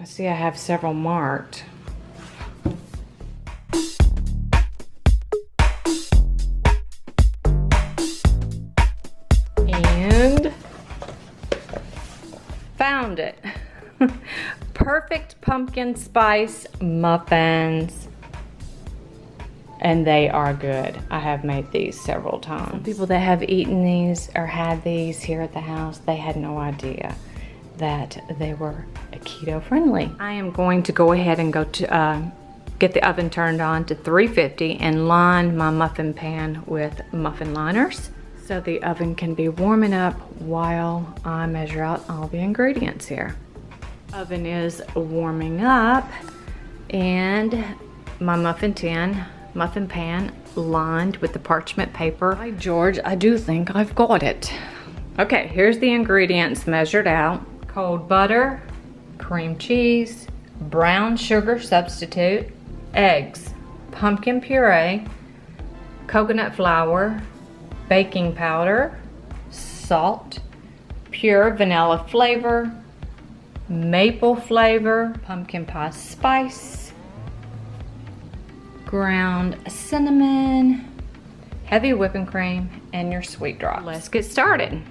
I see I have several marked. And found it. Perfect pumpkin spice muffins. And they are good. I have made these several times. Some people that have eaten these or had these here at the house, they had no idea that they were keto friendly. I am going to go ahead and go to get the oven turned on to 350 and line my muffin pan with muffin liners so the oven can be warming up while I measure out all the ingredients here. Oven is warming up and my muffin pan lined with the parchment paper. By George, I do think I've got it. Okay, here's the ingredients measured out. Cold butter, cream cheese, brown sugar substitute, eggs, pumpkin puree, coconut flour, baking powder, salt, pure vanilla flavor, maple flavor, pumpkin pie spice, ground cinnamon, heavy whipping cream, and your sweet drops. Let's get started.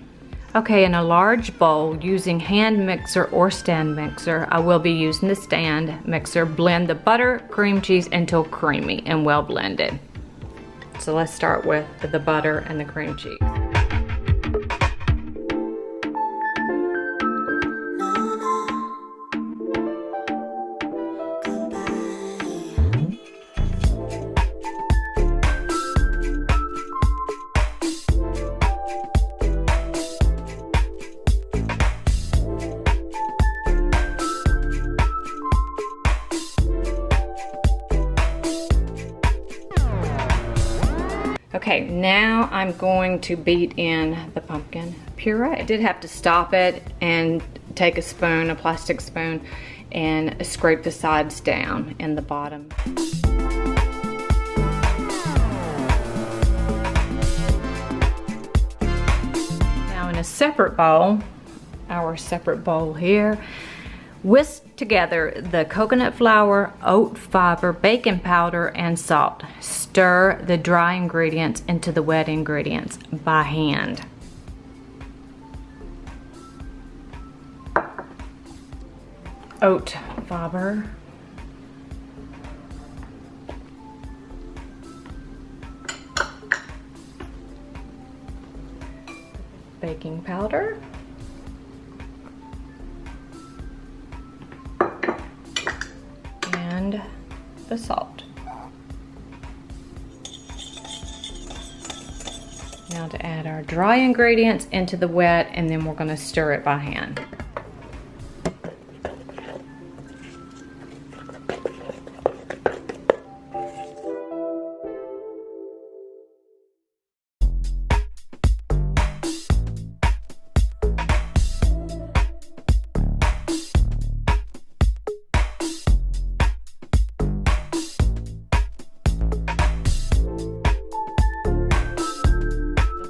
Okay, in a large bowl, using hand mixer or stand mixer, I will be using the stand mixer. Blend the butter, cream cheese until creamy and well blended. So let's start with the butter and the cream cheese. Okay, now I'm going to beat in the pumpkin puree. I did have to stop it and take a spoon, a plastic spoon, and scrape the sides down and the bottom. Now in a separate bowl, our separate bowl here, whisk together the coconut flour, oat fiber, baking powder, and salt. Stir the dry ingredients into the wet ingredients by hand. Oat fiber, baking powder, and the salt. Now to add our dry ingredients into the wet, and then we're going to stir it by hand.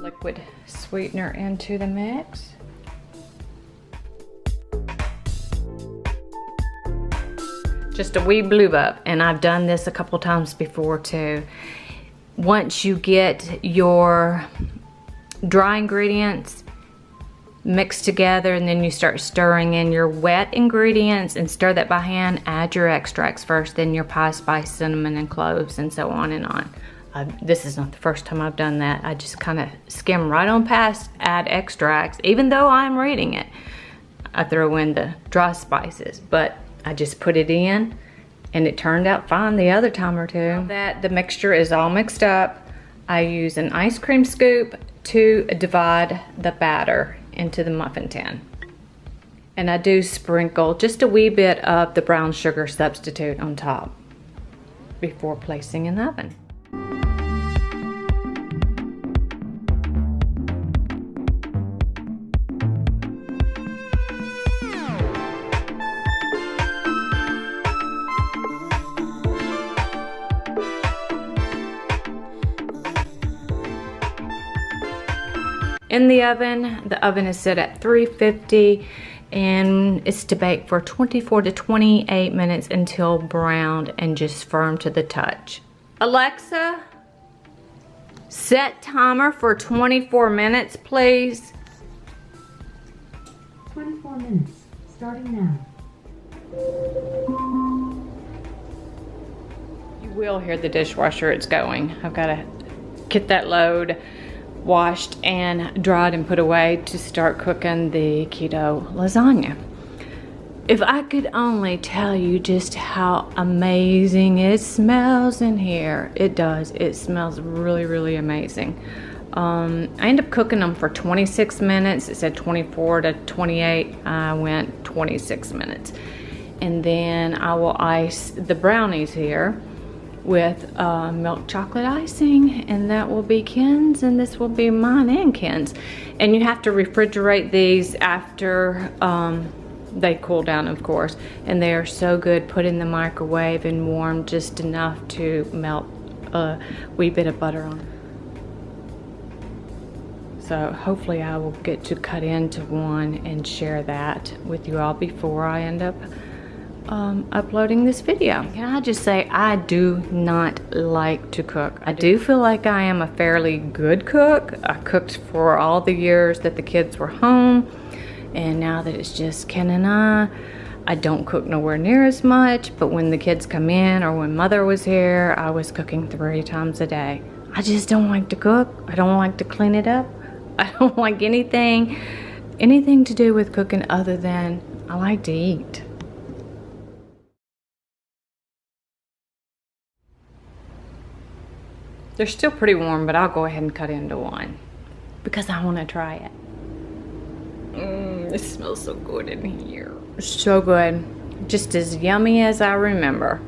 Liquid sweetener into the mix. Just a wee blue up, and I've done this a couple times before too. Once you get your dry ingredients mixed together and then you start stirring in your wet ingredients and stir that by hand, add your extracts first, then your pie spice, cinnamon, and cloves, and so on and on. This is not the first time I've done that. I just kind of skim right on past, add extracts. Even though I'm reading it, I throw in the dry spices, but I just put it in and it turned out fine the other time or two. Now that the mixture is all mixed up, I use an ice cream scoop to divide the batter into the muffin tin. And I do sprinkle just a wee bit of the brown sugar substitute on top before placing in the oven. In the oven is set at 350, and it's to bake for 24 to 28 minutes until browned and just firm to the touch. Alexa, set timer for 24 minutes, please. 24 minutes, starting now. You will hear the dishwasher, it's going. I've got to get that load washed and dried and put away to start cooking the keto lasagna. If I could only tell you just how amazing it smells in here. It does. It smells really, really amazing. I ended up cooking them for 26 minutes. It said 24 to 28. I went 26 minutes. And then I will ice the brownies here with milk chocolate icing, and that will be Ken's, and this will be mine and Ken's. And you have to refrigerate these after they cool down, of course, and they are so good. Put in the microwave and warm just enough to melt a wee bit of butter on. So hopefully I will get to cut into one and share that with you all before I end up uploading this video. Can I just say, I do not like to cook. I do feel like I am a fairly good cook. I cooked for all the years that the kids were home, and now that it's just Ken and I don't cook nowhere near as much, but when the kids come in or when Mother was here, I was cooking 3 times a day. I just don't like to cook. I don't like to clean it up. I don't like anything to do with cooking other than I like to eat. They're still pretty warm, but I'll go ahead and cut into one because I want to try it. It smells so good in here. So good. Just as yummy as I remember.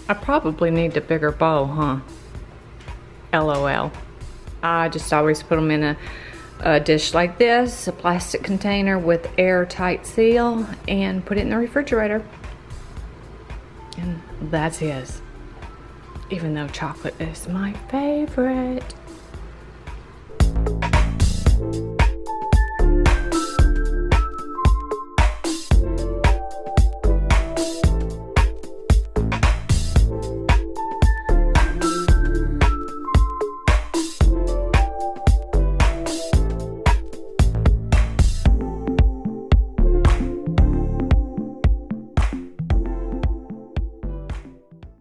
I probably need a bigger bowl, huh? LOL. I just always put them in a dish like this, a plastic container with airtight seal, and put it in the refrigerator. And that's his. Even though chocolate is my favorite.